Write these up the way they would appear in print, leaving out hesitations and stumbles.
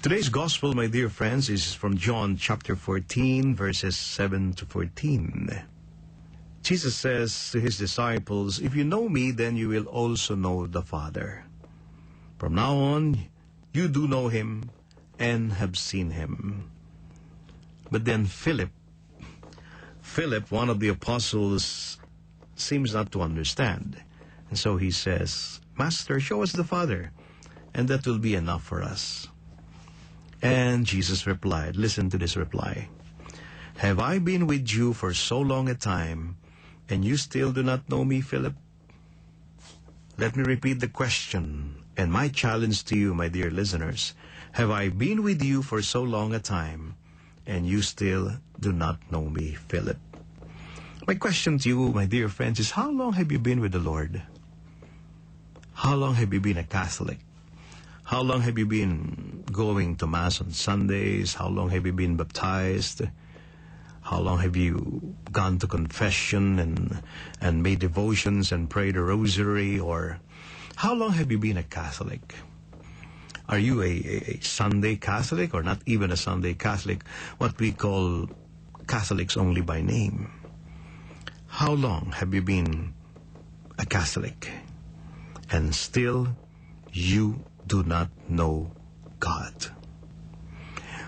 Today's gospel, my dear friends, is from John chapter 14, verses 7 to 14. Jesus says to his disciples, "If you know me, then you will also know the Father. From now on, you do know him and have seen him." But then Philip, one of the apostles, seems not to understand. And so he says, "Master, show us the Father, and that will be enough for us." And Jesus replied, listen to this reply, "Have I been with you for so long a time, and you still do not know me, Philip?" Let me repeat the question, and my challenge to you, my dear listeners. Have I been with you for so long a time, and you still do not know me, Philip? My question to you, my dear friends, is how long have you been with the Lord? How long have you been a Catholic? How long have you been going to Mass on Sundays? How long have you been baptized? How long have you gone to confession and made devotions and prayed a rosary? Or how long have you been a Catholic? Are you a Sunday Catholic, or not even a Sunday Catholic, what we call Catholics only by name? How long have you been a Catholic and still you do not know God?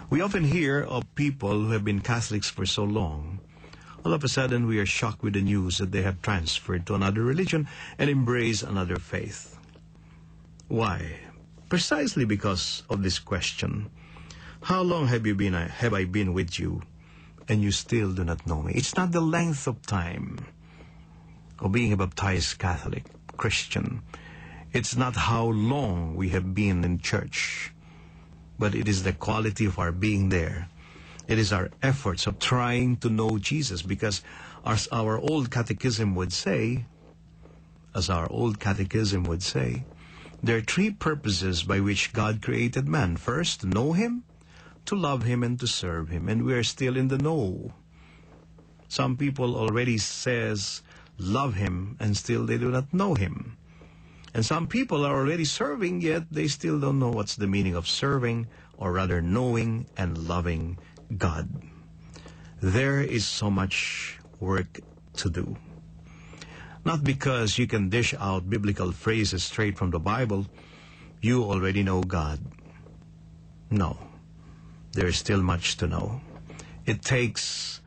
We often hear of people who have been Catholics for so long. All of a sudden, we are shocked with the news that they have transferred to another religion and embrace another faith. Why? Precisely because of this question. How long have I been with you, and you still do not know me? It's not the length of time of being a baptized Catholic Christian. It's not how long we have been in church, but it is the quality of our being there. It is our efforts of trying to know Jesus, because as our old catechism would say, there are three purposes by which God created man. First, to know him, to love him, and to serve him. And we are still in the know. Some people already says love him, and still they do not know him. And some people are already serving, yet they still don't know what's the meaning of serving, or rather knowing and loving God. There is so much work to do. Not because you can dish out biblical phrases straight from the Bible, you already know God. No, there is still much to know. It takes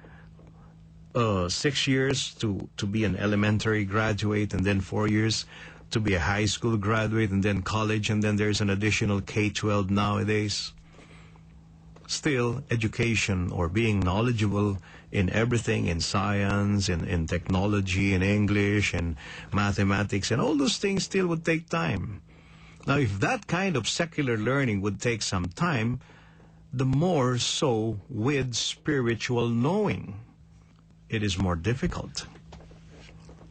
6 years to be an elementary graduate, and then 4 years to be a high school graduate, and then college, and then there's an additional K-12 nowadays. Still, education, or being knowledgeable in everything, in science, in technology, in English, and mathematics, and all those things still would take time. Now, if that kind of secular learning would take some time, the more so with spiritual knowing. It is more difficult.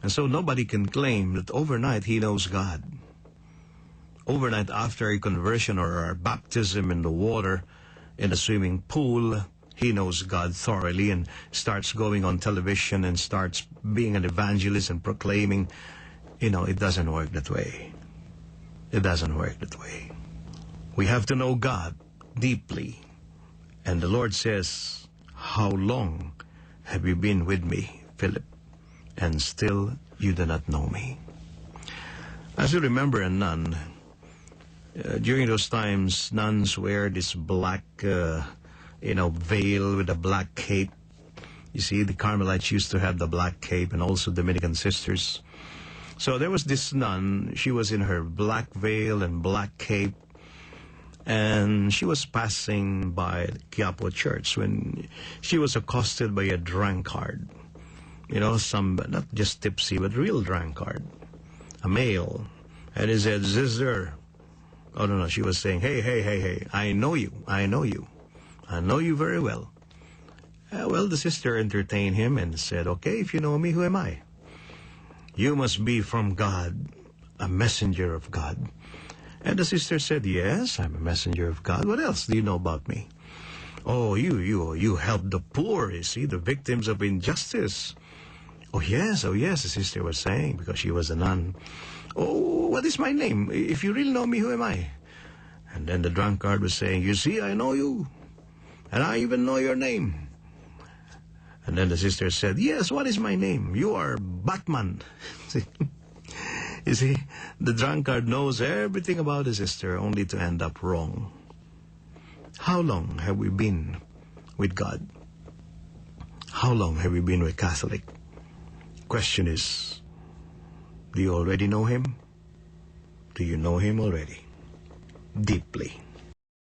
And so nobody can claim that overnight he knows God. Overnight, after a conversion or a baptism in the water, in a swimming pool, he knows God thoroughly and starts going on television and starts being an evangelist and proclaiming. It doesn't work that way. It doesn't work that way. We have to know God deeply. And the Lord says, "How long have you been with me, Philip, and still you do not know me?" As you remember, a nun, during those times, nuns wear this black, veil with a black cape. You see, the Carmelites used to have the black cape, and also Dominican sisters. So there was this nun. She was in her black veil and black cape, and she was passing by Quiapo Church when she was accosted by a drunkard. Some, not just tipsy, but real drunkard, a male. And he said, "Sister," oh no, she was saying, hey, I know you very well. Well, the sister entertained him and said, "Okay, if you know me, who am I?" "You must be from God, a messenger of God." And the sister said, "Yes, I'm a messenger of God. What else do you know about me?" "Oh, you help the poor, you see, the victims of injustice." Oh yes, the sister was saying, because she was a nun. "Oh, what is my name? If you really know me, who am I?" And then the drunkard was saying, "You see, I know you. And I even know your name." And then the sister said, "Yes, what is my name? You are Batman." You see, the drunkard knows everything about his sister only to end up wrong. How long have we been with God? How long have we been with Catholic? Question is, do you already know Him? Do you know Him already? Deeply.